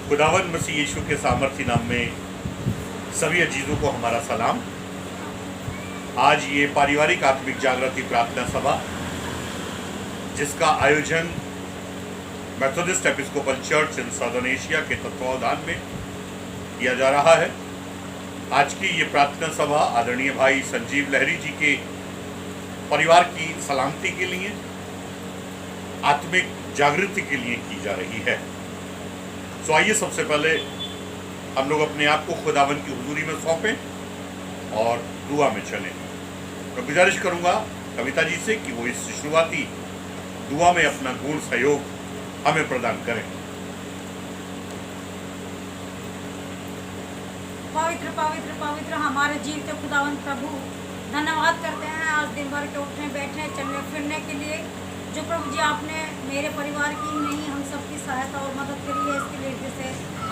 खुदावंद मसीह यीशु के सामर्थी नाम में सभी अजीजों को हमारा सलाम। आज ये पारिवारिक आत्मिक जागृति प्रार्थना सभा, जिसका आयोजन Methodist Episcopal church in southern Asia के तत्वावधान में किया जा रहा है। आज की ये प्रार्थना सभा आदरणीय भाई संजीव लहरी जी के परिवार की सलामती के लिए, आत्मिक जागृति के लिए की जा रही है। तो आइए सबसे पहले हम लोग अपने आप को खुदावन की हुजूरी में सौंपें और दुआ में चलें। मैं गुजारिश करूंगा कविता जी से कि वो इस शुरुआती दुआ में अपना पूर्ण सहयोग हमें प्रदान करें। पवित्र पवित्र पवित्र हमारे जीवित खुदावंत प्रभु, धन्यवाद करते हैं आज दिन भर के उठने बैठने चलने फिरने के लिए, जो प्रभु जी आपने मेरे परिवार की नहीं हम सबकी सहायता और मदद करी है। इसके लिए फिर से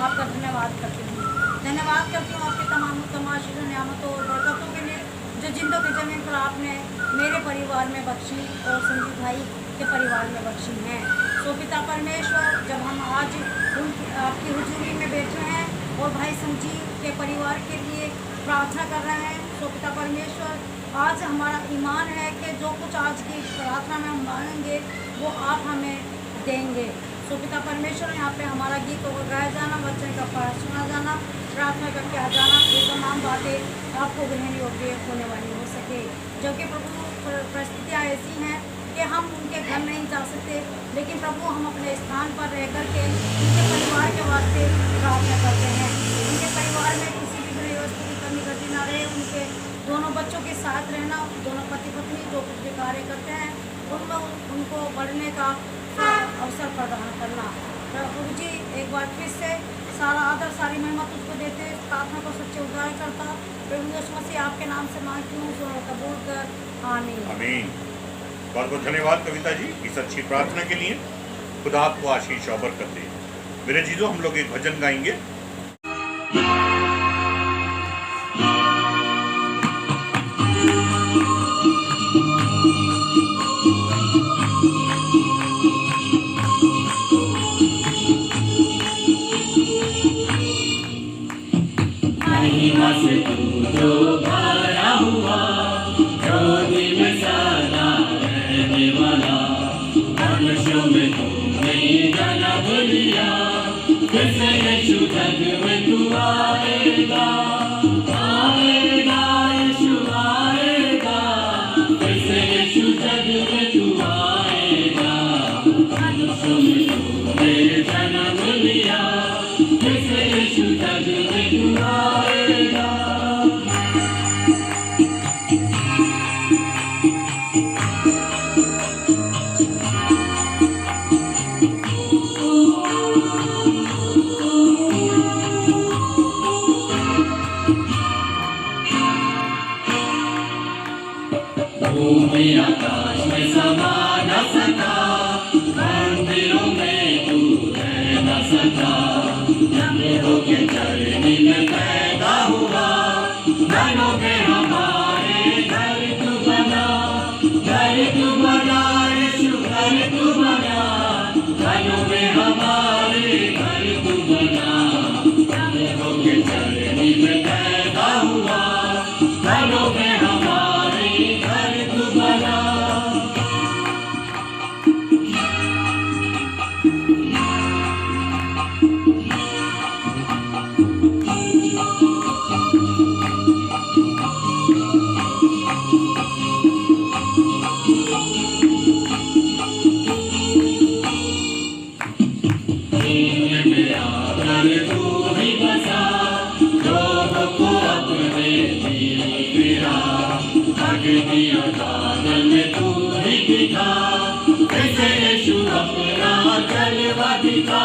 आपका धन्यवाद करती हूँ। धन्यवाद करती हूँ आपके तमाम आशीषों नियामतों और बरकतों के लिए, जो जिंदों की ज़मीन पर आपने मेरे परिवार में बख्शी और संजीव भाई के परिवार में बख्शी हैं। सो पिता परमेश्वर, जब हम आज आपकी हुजूरी में बैठे हैं और भाई संजीव के परिवार के लिए प्रार्थना कर रहे हैं, सो पिता परमेश्वर आज हमारा ईमान है कि जो कुछ आज की प्रार्थना में हम मांगेंगे वो आप हमें देंगे। सो पिता परमेश्वर, यहाँ पे हमारा गीतों को गाया जाना, वचन का पाठ सुना जाना, प्रार्थना करके आ जाना, ये तमाम बातें आपको ग्रहण योग्य होने वाली हो सके। जबकि प्रभु परिस्थितियाँ ऐसी हैं कि हम उनके घर नहीं जा सकते, लेकिन प्रभु हम अपने स्थान पर रह करके उनके परिवार के वास्ते प्रार्थना करते हैं। उनके परिवार में किसी भी वस्तु की कमी घटी ना रहे, उनके दोनों बच्चों के साथ रहना, दोनों पति पत्नी जो कुछ भी कार्य करते हैं उनमें उनको बढ़ने का अवसर प्रदान करना। प्रभु जी एक बार फिर से सारा आदर सारी महिमा तुझको देते, प्रार्थना को सच्चे उद्धार करता प्रभु यीशु मसीह आपके नाम से मांगती हूँ, सुनो कबूल कर, आमीन आमीन। बहुत बहुत धन्यवाद कविता जी इस अच्छी प्रार्थना के लिए। खुदा आपको आशीष और बरकत दे। मेरे जीजों, हम लोग एक भजन गाएंगे। महिमा से तू जो भरा हुआ, जो दिल में सदा रहने वाला, मनुष्यों में तू नहीं जन्म लिया, फिर से यीशु जग में तू आएगा, आएगा यीशु आएगा, फिर से यीशु जग में तू आएगा, मनुष्यों में तूने जन्म लिया, फिर से यीशु जग में तू आएगा। भूमि आकाश में समा न सका, मंदिरों में तू रह न सका, जन्म होके धरनी में पैदा हुआ, घरों में हमारे घर तू बना, घर तू बना यीशु घर तू बना, घरों में हमारे घर तू बना, जन्म होके धरनी में पैदा हुआ, घरों में हमारे घर तू बना। में तू ही दिखा, ऐसे यीशु अपना जलवा दिखा,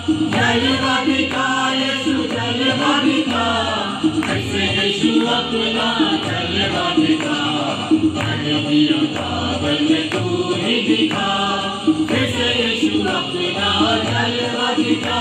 जलवा दिखा यीशु जलवा दिखा, ऐसे यीशु अपना जलवा दिखा, बादल में तू ही दिखा, ऐसे यीशु अपना जलवा दिखा।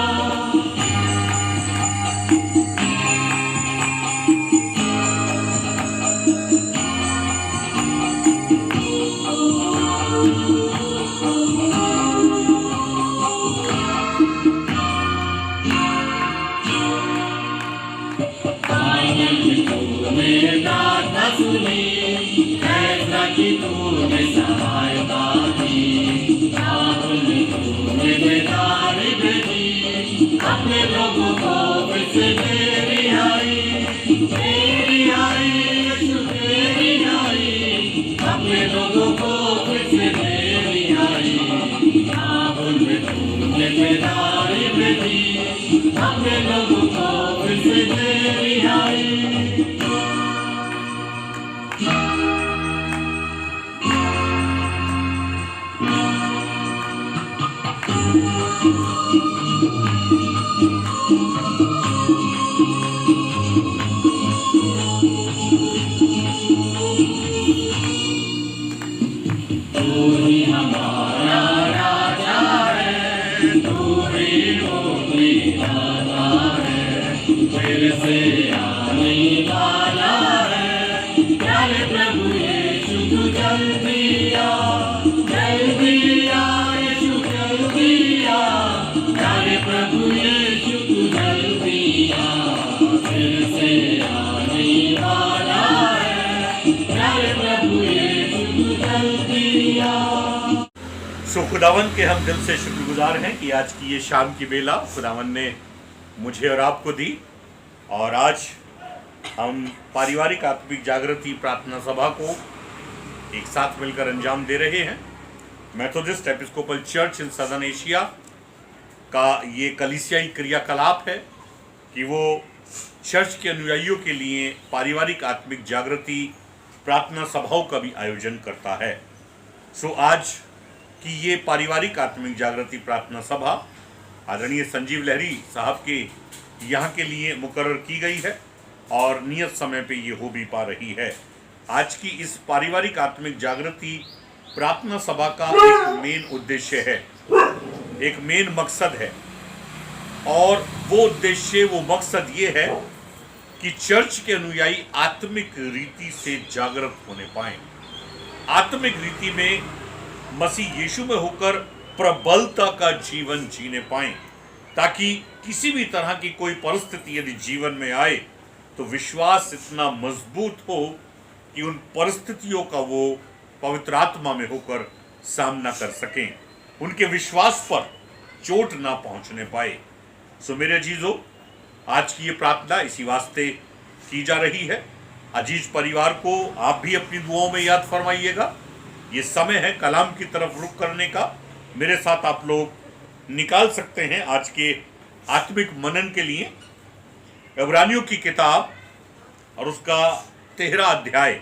भी अपने लोगों को फिर से दे रिहाई। तू ही हमारा राजा है, तू ही मुक्ति दाता है, फिर से आने वाला है। प्यारे प्रभु यीशु तू जल्दी आ, जल्दी आ यीशु जल्दी आ। प्यारे प्रभु यीशु तू जल्दी आ, फिर से आने वाला है। प्यारे प्रभु यीशु तू जल्दी आ। सो खुदावन के हम दिल से शुक्रगुजार हैं कि आज की ये शाम की बेला खुदावन ने मुझे और आपको दी, और आज हम पारिवारिक आत्मिक जागृति प्रार्थना सभा को एक साथ मिलकर अंजाम दे रहे हैं। Methodist Episcopal church in southern Asia का ये कलीसियाई क्रियाकलाप है कि वो चर्च के अनुयायियों के लिए पारिवारिक आत्मिक जागृति प्रार्थना सभाओं का भी आयोजन करता है। सो आज की ये पारिवारिक आत्मिक जागृति प्रार्थना सभा आदरणीय संजीव लहरी साहब के यहाँ के लिए मुकर्रर की गई है और नियत समय पे ये हो भी पा रही है। आज की इस पारिवारिक आत्मिक जागृति प्रार्थना सभा का एक मेन उद्देश्य है, एक मेन मकसद है, और वो उद्देश्य वो मकसद ये है कि चर्च के अनुयायी आत्मिक रीति से जागृत होने पाए, आत्मिक रीति में मसीह यीशु में होकर प्रबलता का जीवन जीने पाएं, ताकि किसी भी तरह की कोई परिस्थिति यदि जीवन में आए तो विश्वास इतना मजबूत हो कि उन परिस्थितियों का वो पवित्र आत्मा में होकर सामना कर सकें, उनके विश्वास पर चोट ना पहुंचने पाए। सो मेरे अजीजों, आज की ये प्रार्थना इसी वास्ते की जा रही है। अजीज परिवार को आप भी अपनी दुआओं में याद फरमाइएगा। ये समय है कलाम की तरफ रुख करने का। मेरे साथ आप लोग निकाल सकते हैं आज के आत्मिक मनन के लिए इब्रानियों की किताब और उसका 13 अध्याय,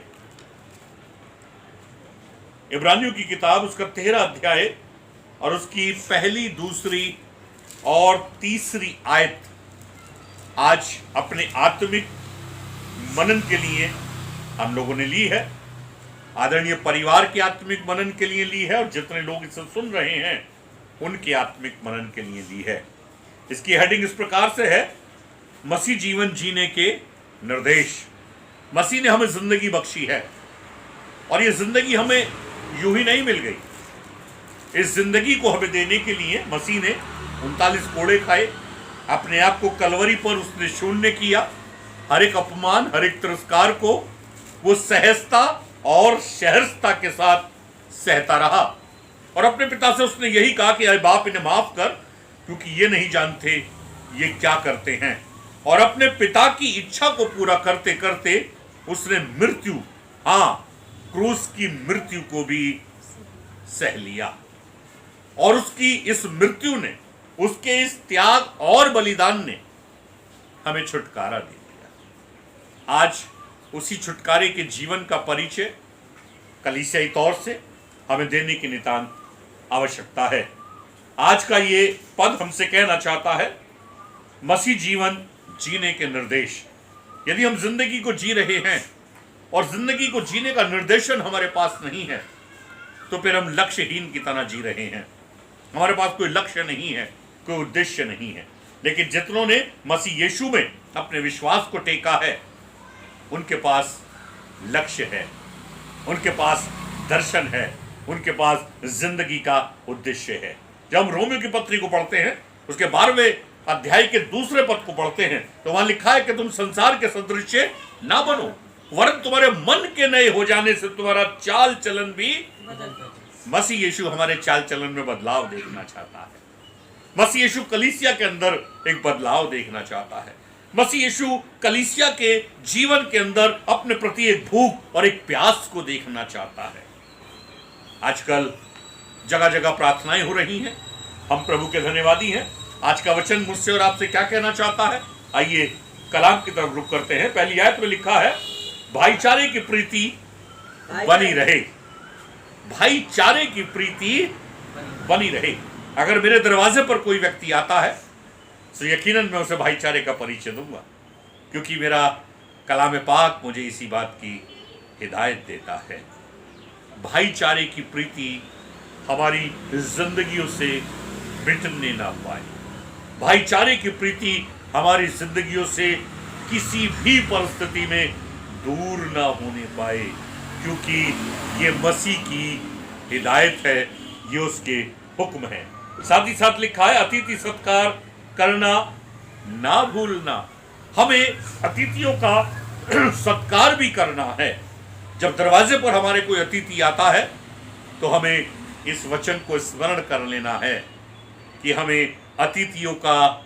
इब्रानियों की किताब उसका 13 अध्याय और उसकी पहली, दूसरी और तीसरी आयत आज अपने आत्मिक मनन के लिए हम लोगों ने ली है। आदरणीय परिवार के आत्मिक मनन के लिए ली है और जितने लोग इसे सुन रहे हैं उनके आत्मिक मनन के लिए ली है। इसकी हेडिंग इस प्रकार से है, मसीह जीवन जीने के निर्देश। मसीह ने हमें जिंदगी बख्शी है और ये जिंदगी हमें यूं ही नहीं मिल गई। इस जिंदगी को हमें देने के लिए मसीह ने 39 कोड़े खाए, अपने आप को कलवरी पर उसने शून्य किया। हर एक अपमान, हर एक तिरस्कार को वो सहजता और सहर्षता के साथ सहता रहा और अपने पिता से उसने यही कहा कि अरे बाप, इन्हें माफ कर, क्योंकि ये नहीं जानते ये क्या करते हैं। और अपने पिता की इच्छा को पूरा करते करते उसने मृत्यु, हाँ, क्रूस की मृत्यु को भी सह लिया और उसकी इस मृत्यु ने, उसके इस त्याग और बलिदान ने हमें छुटकारा दे दिया। आज उसी छुटकारे के जीवन का परिचय कलीसियाई तौर से हमें देने की नितांत आवश्यकता है। आज का ये पद हमसे कहना चाहता है, मसीह जीवन जीने के निर्देश। यदि हम जिंदगी को जी रहे हैं और जिंदगी को जीने का निर्देशन हमारे पास नहीं है तो फिर हम लक्ष्यहीन की तरह जी रहे हैं। हमारे पास कोई लक्ष्य नहीं है, कोई उद्देश्य नहीं है। लेकिन जितनों ने मसीह यीशु में अपने विश्वास को टेका है उनके पास लक्ष्य है, उनके पास दर्शन है, उनके पास जिंदगी का उद्देश्य है। जब हम रोमियो की पत्री को पढ़ते हैं, उसके 12वें अध्याय के दूसरे पद को पढ़ते हैं तो वहां लिखा है कि तुम संसार के सदृश ना बनो, वरन तुम्हारे मन के नए हो जाने से तुम्हारा चाल चलन भी मसीह यीशु हमारे चाल चलन में बदलाव देखना चाहता है। मसीह यीशु कलीसिया के अंदर एक बदलाव देखना चाहता है। मसीह यीशु कलीसिया के जीवन के अंदर अपने प्रति एक भूख और एक प्यास को देखना चाहता है। आजकल जगह जगह प्रार्थनाएं हो रही हैं, हम प्रभु के धन्यवादी हैं। आज का वचन मुझसे और आपसे क्या कहना चाहता है, आइए कलाम की तरफ रुख करते हैं। पहली आयत में लिखा है, भाईचारे की प्रीति बनी रहे। भाईचारे की प्रीति बनी रहे। अगर मेरे दरवाजे पर कोई व्यक्ति आता है तो यकीनन मैं उसे भाईचारे का परिचय दूंगा, क्योंकि मेरा कलाम पाक मुझे इसी बात की हिदायत देता है। भाईचारे की प्रीति हमारी जिंदगियों से मिटने ना पाए। भाईचारे की प्रीति हमारी जिंदगियों से किसी भी परिस्थिति में दूर ना होने पाए, क्योंकि ये मसीह की हिदायत है, ये उसके हुक्म है। साथ ही साथ लिखा है, अतिथि सत्कार करना ना भूलना। हमें अतिथियों का सत्कार भी करना है। जब दरवाजे पर हमारे कोई अतिथि आता है तो हमें इस वचन को स्मरण कर लेना है कि हमें अतिथियों का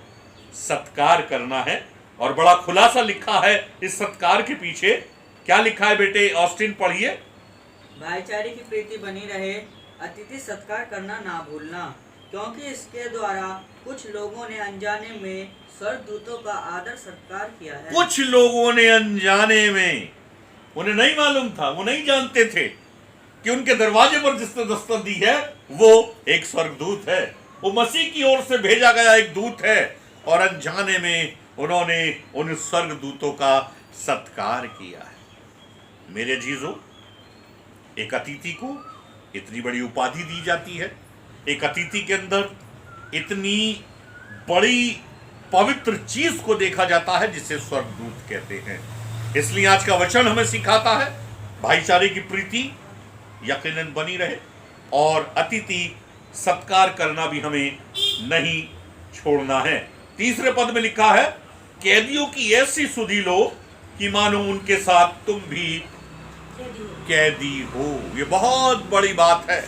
सत्कार करना है। और बड़ा खुलासा लिखा है इस सत्कार के पीछे। क्या लिखा है बेटे? ऑस्टिन पढ़िए। भाईचारे की प्रीति बनी रहे, अतिथि सत्कार करना ना भूलना, क्योंकि इसके द्वारा कुछ लोगों ने अनजाने में स्वर्गदूतों का आदर सत्कार किया है। कुछ लोगों ने अनजाने में, उन्हें नहीं मालूम था, वो नहीं जानते थे कि उनके दरवाजे पर जिसने दस्तक दी है वो एक स्वर्गदूत है, वो मसीह की ओर से भेजा गया एक दूत है। और अनजाने में उन्होंने उन स्वर्गदूतों का सत्कार किया है। मेरे अजीजों, एक अतिथि को इतनी बड़ी उपाधि दी जाती है, एक अतिथि के अंदर इतनी बड़ी पवित्र चीज को देखा जाता है जिसे स्वर्गदूत कहते हैं। इसलिए आज का वचन हमें सिखाता है भाईचारे की प्रीति यकीनन बनी रहे और अतिथि सत्कार करना भी हमें नहीं छोड़ना है। तीसरे पद में लिखा है, कैदियों की ऐसी सुधि लो कि मानो उनके साथ तुम भी कैदी हो। ये बहुत बड़ी बात है,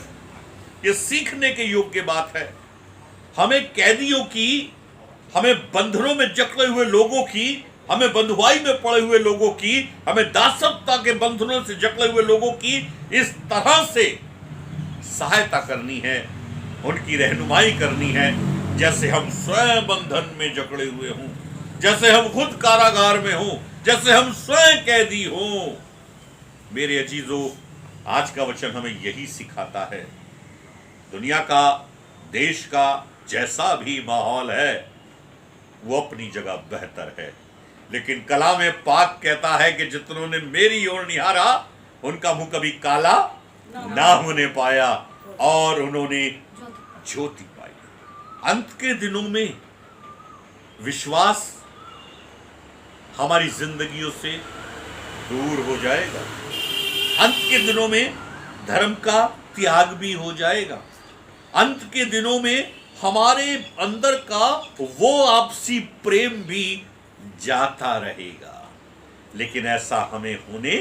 ये सीखने के योग्य बात है। हमें कैदियों की, हमें बंधनों में जकड़े हुए लोगों की, हमें बंधुआई में पड़े हुए लोगों की, हमें दासत्वता के बंधनों से जकड़े हुए लोगों की इस तरह से सहायता करनी है, उनकी रहनुमाई करनी है, जैसे हम स्वयं बंधन में जकड़े हुए हों, जैसे हम खुद कारागार में हों, जैसे हम स्वयं कैदी हों। मेरे अजीजों, आज का वचन हमें यही सिखाता है। दुनिया का, देश का जैसा भी माहौल है वो अपनी जगह बेहतर है, लेकिन कलाम पाक कहता है कि जितनों ने मेरी ओर निहारा उनका मुंह कभी काला ना होने पाया और उन्होंने ज्योति पाई। अंत के दिनों में विश्वास हमारी जिंदगियों से दूर हो जाएगा। अंत के दिनों में धर्म का त्याग भी हो जाएगा। अंत के दिनों में हमारे अंदर का वो आपसी प्रेम भी जाता रहेगा, लेकिन ऐसा हमें होने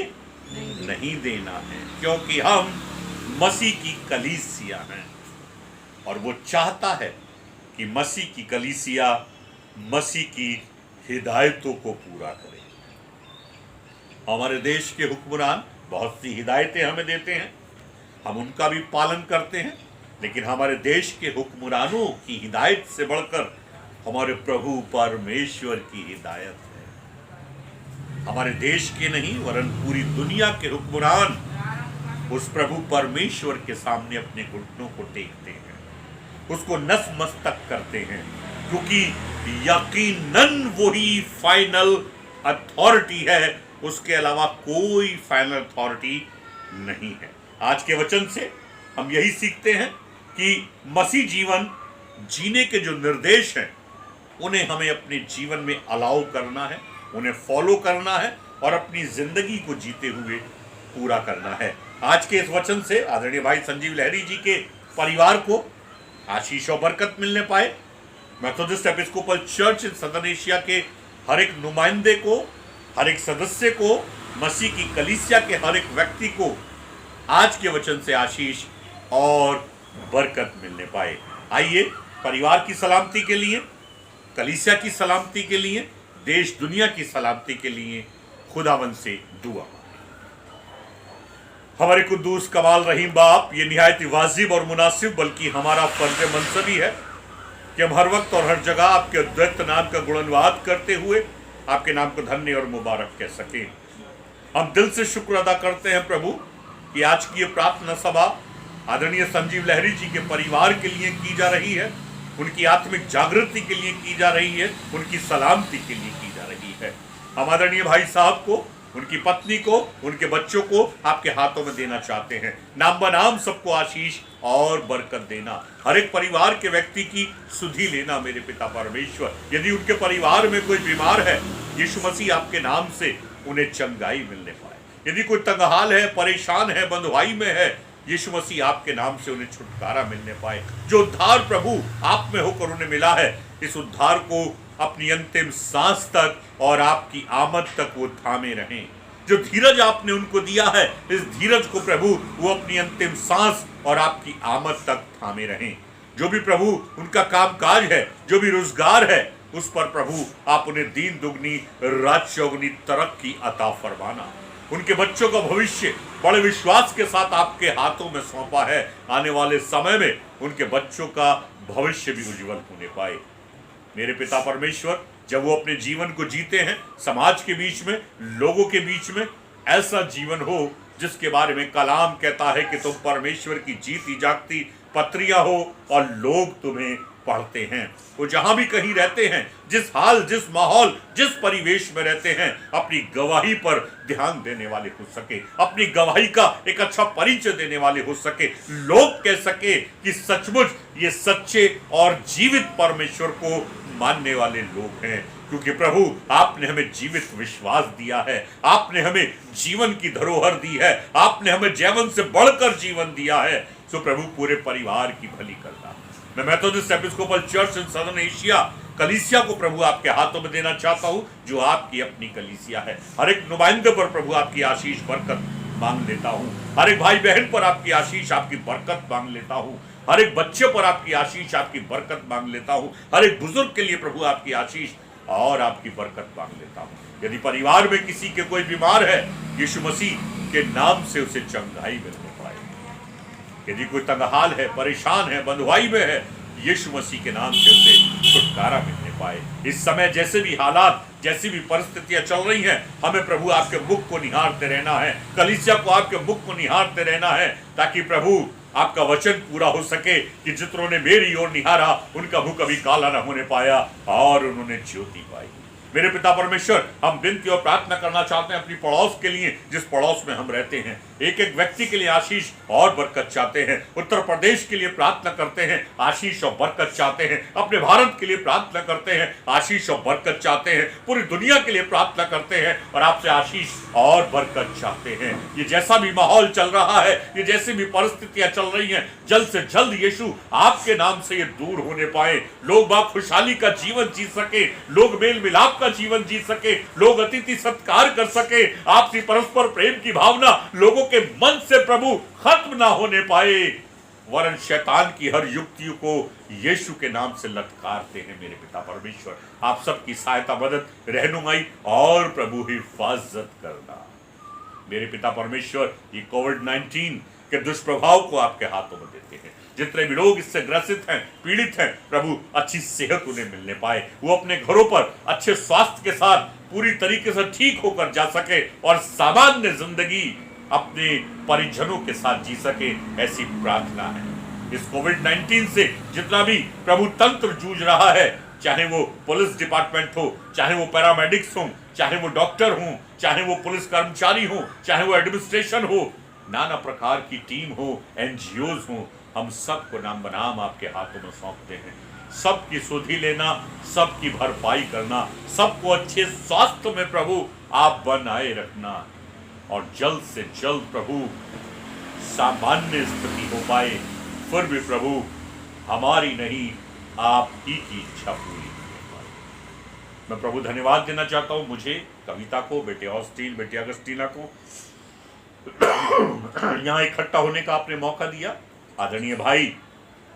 नहीं देना है, क्योंकि हम मसीह की कलीसिया हैं और वो चाहता है कि मसीह की कलीसिया मसीह की हिदायतों को पूरा करे। हमारे देश के हुक्मरान बहुत सी हिदायतें हमें देते हैं, हम उनका भी पालन करते हैं, लेकिन हमारे देश के हुक्मरानों की हिदायत से बढ़कर हमारे प्रभु परमेश्वर की हिदायत है। हमारे देश के नहीं वरन पूरी दुनिया के हुक्मरान उस प्रभु परमेश्वर के सामने अपने घुटनों को टेकते हैं, उसको नतमस्तक करते हैं, क्योंकि यकीनन वही फाइनल अथॉरिटी है, उसके अलावा कोई फाइनल अथॉरिटी नहीं है। आज के वचन से हम यही सीखते हैं कि मसीह जीवन जीने के जो निर्देश हैं उन्हें हमें अपने जीवन में अलाउ करना है, उन्हें फॉलो करना है और अपनी जिंदगी को जीते हुए पूरा करना है। आज के इस वचन से आदरणीय भाई संजीव लहरी जी के परिवार को आशीष और बरकत मिलने पाए। Methodist Episcopal church southern Asia के हर एक नुमाइंदे को, हर एक सदस्य को, मसीह की कलीसिया के हर एक व्यक्ति को आज के वचन से आशीष और बरकत मिलने पाए। आइए परिवार की सलामती के लिए, कलीसिया की सलामती के लिए, देश दुनिया की सलामती के लिए खुदावंद से दुआ। हमारे कुद्दूस कमाल रहीम बाप, ये निहायत वाजिब और मुनासिब बल्कि हमारा फर्ज मनसबी है कि हम हर वक्त और हर जगह आपके अद्वैत नाम का गुणगान करते हुए आपके नाम को धन्य और मुबारक कह सके। हम दिल से शुक्र अदा करते हैं प्रभु कि आज की ये प्रार्थना सभा आदरणीय संजीव लहरी जी के परिवार के लिए की जा रही है, उनकी आत्मिक जागृति के लिए की जा रही है, उनकी सलामती के लिए की जा रही है। हम आदरणीय भाई साहब को, उनकी पत्नी को, उनके बच्चों को आपके हाथों में देना चाहते हैं। नाम बनाम सबको आशीष और बरकत देना, हर एक परिवार के व्यक्ति की सुधि लेना मेरे पिता परमेश्वर। यदि उनके परिवार में कोई बीमार है, यीशु मसीह आपके नाम से उन्हें चंगाई मिलने पाए। यदि कोई तंगहाल है, परेशान है, बंधुआई में है, यीशु मसीह आपके नाम से उन्हें छुटकारा मिलने पाए। जो उद्धार प्रभु आप में होकर उन्हें मिला है, इस उद्धार को अपनी अंतिम सांस तक और आपकी आमद तक वो थामे रहें। जो धीरज आपने उनको दिया है, इस धीरज को प्रभु वो अपनी अंतिम सांस और आपकी आमद तक थामे रहें। जो भी प्रभु उनका कामकाज है, जो भी रोजगार है, उस पर प्रभु आप उन्हें दीन दुगनी रात चौगुनी तरक्की अता फरमाना। उनके बच्चों का भविष्य बड़े विश्वास के साथ आपके हाथों में सौंपा है। आने वाले समय में उनके बच्चों का भविष्य भी उज्जवल होने पाए। मेरे पिता परमेश्वर, जब वो अपने जीवन को जीते हैं, समाज के बीच में, लोगों के बीच में ऐसा जीवन हो जिसके बारे में कलाम कहता है कि तुम परमेश्वर की जीती जागती पत्रियां हो और लोग तुम्हें पढ़ते हैं। वो जहां भी कहीं रहते हैं, जिस हाल, जिस माहौल, जिस परिवेश में रहते हैं, अपनी गवाही पर ध्यान देने वाले हो सके, अपनी गवाही का एक अच्छा परिचय देने वाले हो सके। लोग कह सके कि सचमुच ये सच्चे और जीवित परमेश्वर को मानने वाले लोग हैं। क्योंकि प्रभु आपने हमें जीवित विश्वास दिया है, आपने हमें जीवन की धरोहर दी है, आपने हमें जीवन से बढ़कर जीवन दिया है। सो प्रभु पूरे परिवार की भली करना। मैं Methodist Episcopal church in southern Asia कलीसिया को प्रभु आपके हाथों में देना चाहता हूं, जो आपकी अपनी कलीसिया है। हर एक नुमाइंदे पर प्रभु आपकी आशीष बरकत मांग लेता हूं। हर एक भाई बहन पर आपकी आशीष, आपकी बरकत मांग लेता हूं। हर एक बच्चे पर आपकी आशीष, आपकी बरकत मांग लेता हूं। हर एक बुजुर्ग के लिए प्रभु आपकी आशीष और आपकी बरकत मांग लेता हूं। यदि परिवार में किसी के कोई बीमार है, यीशु मसीह के नाम से उसे चंगाई मिलने पाए। यदि कोई तंगहाल है, परेशान है, बंधुआई में है, यीशु मसीह के नाम से उसे छुटकारा मिलने पाए। इस समय जैसे भी हालात, जैसी भी परिस्थितियां चल रही हैं, हमें प्रभु आपके मुख को निहारते रहना है, कलीसिया को आपके मुख को निहारते रहना है, ताकि प्रभु आपका वचन पूरा हो सके कि जितनों ने मेरी ओर निहारा उनका मुख कभी काला न होने पाया और उन्होंने ज्योति पाई। मेरे पिता परमेश्वर, हम विनती और प्रार्थना करना चाहते हैं अपनी पड़ोस के लिए, जिस पड़ोस में हम रहते हैं। एक एक व्यक्ति के लिए आशीष और बरकत चाहते हैं। उत्तर प्रदेश के लिए प्रार्थना करते हैं, आशीष और बरकत चाहते हैं। अपने भारत के लिए प्रार्थना करते हैं, आशीष और बरकत चाहते हैं। पूरी दुनिया के लिए प्रार्थना करते हैं और आपसे आशीष और बरकत चाहते हैं। ये जैसा भी माहौल चल रहा है, ये जैसी भी परिस्थितियां चल रही हैं, जल्द से जल्द यीशु आपके नाम से ये दूर होने पाए। लोग बाप खुशहाली का जीवन जी सके, लोग मेल मिलाप का जीवन जी सके, लोग अतिथि सत्कार कर सके, आपसी परस्पर प्रेम की भावना लोगों के मन से प्रभु खत्म ना होने पाए, वरन शैतान की हर युक्तियों को यीशु के नाम से लटकारते हैं। मेरे पिता परमेश्वर, आप सबकी सहायता, मदद, रहनुमाई और प्रभु हिफाजत करना। मेरे पिता परमेश्वर, ये कोविड-19 के दुष्प्रभाव को आपके हाथों में देते हैं। जितने भी लोग इससे ग्रसित हैं, पीड़ित हैं, प्रभु अच्छी सेहत उन्हें मिलने पाए, वो अपने घरों पर अच्छे स्वास्थ्य के साथ पूरी तरीके से ठीक होकर जा सके और सामान्य जिंदगी अपने परिजनों के साथ जी सके, ऐसी प्रार्थना है। इस कोविड-19 से जितना भी प्रभु तंत्र जूझ रहा है, चाहे वो पुलिस डिपार्टमेंट हो, चाहे वो पैरामेडिक्स हो, चाहे वो डॉक्टर हो, चाहे वो पुलिस कर्मचारी हो, चाहे वो एडमिनिस्ट्रेशन हो, नाना प्रकार की टीम हो, एनजीओज हो, हम सबको नाम बनाम आपके हाथों में सौंपते हैं। सबकी सुधि लेना, सबकी भरपाई करना, सबको अच्छे स्वास्थ्य में प्रभु आप बनाए रखना और जल्द से जल्द प्रभु सामान्य स्थिति हो पाए। फिर भी प्रभु हमारी नहीं, आप ही की इच्छा पूरी होने पाए। मैं प्रभु धन्यवाद देना चाहता हूँ मुझे, कविता को, बेटे ऑस्टीन, बेटी अगस्टीना को यहाँ इकट्ठा होने का आपने मौका दिया। आदरणीय भाई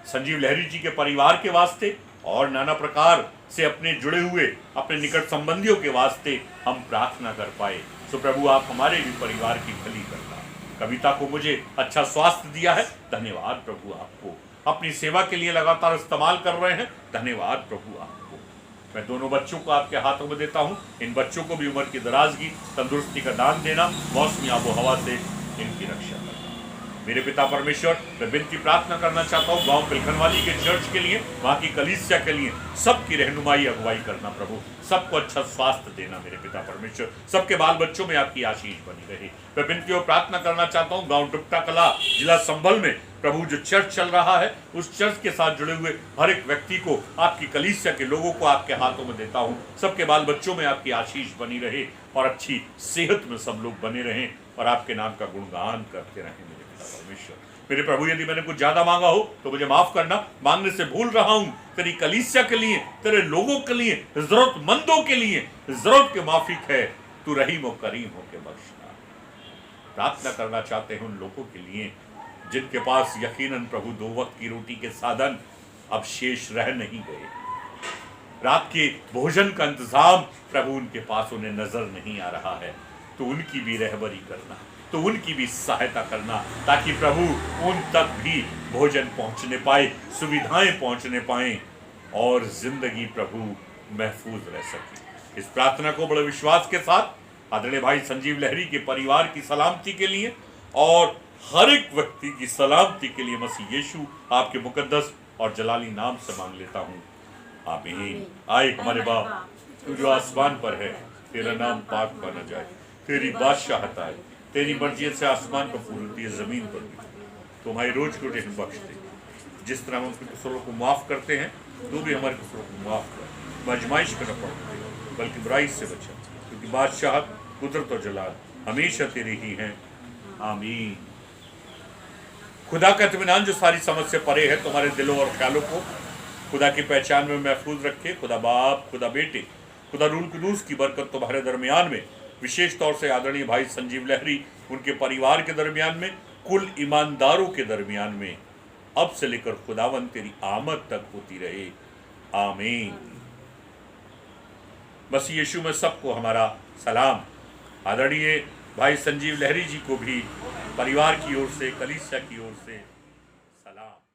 संजीव लहरी जी के परिवार के वास्ते और नाना प्रकार से अपने जुड़े हुए अपने निकट संबंधियों के वास्ते हम प्रार्थना कर पाए। सो प्रभु आप हमारे भी परिवार की भली करना। कविता को मुझे अच्छा स्वास्थ्य दिया है, धन्यवाद प्रभु आपको। अपनी सेवा के लिए लगातार इस्तेमाल कर रहे हैं। धन्यवाद प्रभु आपको। मैं दोनों बच्चों को आपके हाथों में देता हूं। इन बच्चों को भी उम्र की दराजगी, तंदुरुस्ती का दान देना, मौसमी आबो हवा से इनकी रक्षा करना। मेरे पिता परमेश्वर, मैं विनती प्रार्थना करना चाहता हूँ गांव पिलखनवाली के चर्च के लिए, वहाँ की कलीसिया के लिए, सबकी रहनुमाई अगुवाई करना प्रभु। सबको अच्छा स्वास्थ्य देना मेरे पिता परमेश्वर। सबके बाल बच्चों में आपकी आशीष बनी रहे। मैं विनती और प्रार्थना करना चाहता हूँ गांव डुप्टा कला, जिला संभल में प्रभु जो चर्च चल रहा है, उस चर्च के साथ जुड़े हुए हर एक व्यक्ति को, आपकी कलीसिया के लोगों को आपके हाथों में देता हूँ। सबके बाल बच्चों में आपकी आशीष बनी रहे और अच्छी सेहत में सब लोग बने रहें और आपके नाम का गुणगान करते रहें मेरे पिता परमेश्वर। मेरे प्रभु, यदि मैंने कुछ ज्यादा मांगा हो तो मुझे माफ करना। मांगने से भूल रहा हूं, तेरी कलीसिया के लिए, तेरे लोगों के लिए, जरूरतमंदों के लिए, जरूरत के माफिक है। तू रहीम और करीम होकर बख्शना। प्रार्थना करना चाहते हैं उन लोगों के लिए जिनके पास यकीनन प्रभु 2 वक्त की रोटी के साधन अब शेष रह नहीं गए। रात के भोजन का इंतजाम प्रभु उनके पास उन्हें नजर नहीं आ रहा है। तो उनकी भी रहबरी करना, तो उनकी भी सहायता करना, ताकि प्रभु उन तक भी भोजन पहुंचने पाए, सुविधाएं पहुंचने पाए और जिंदगी प्रभु महफूज रह सके। इस प्रार्थना को बड़े विश्वास के साथ आदरणीय भाई संजीव लहरी के परिवार की सलामती के लिए और हर एक व्यक्ति की सलामती के लिए मसीह यीशु आपके मुकद्दस और जलाली नाम से मांग लेता हूँ, आमीन। आए हमारे बाप, तू जो आसमान पर है, तेरा नाम पाक माना जाए, तेरी बादशाहत आए, तेरी मर्जी से आसमान पर फूल होती है, जमीन पर भी। तुम्हारी रोज को हमें बख्श दे, जिस तरह हम अपने कसूरों को माफ करते हैं, तू भी हमारे कसूरों को माफ कर। आजमाइश में न पड़ते बल्कि बुराई से बचा, क्योंकि बादशाहत, कुदरत और जलाल हमेशा तेरी ही हैं, आमीन। खुदा का इत्मीनान जो सारी समझ से परे है, तुम्हारे दिलों और ख्यालों को खुदा की पहचान में महफूज रखे। खुदा बाप, खुदा बेटे, खुदा रूल कुदूस की बरकत तुम्हारे दरमियान में, विशेष तौर से आदरणीय भाई संजीव लहरी, उनके परिवार के दरमियान में, कुल ईमानदारों के दरमियान में, अब से लेकर खुदावन तेरी आमद तक होती रहे, आमीन। बस यीशु में सबको हमारा सलाम। आदरणीय भाई संजीव लहरी जी को भी परिवार की ओर से, कलीसिया की ओर से सलाम।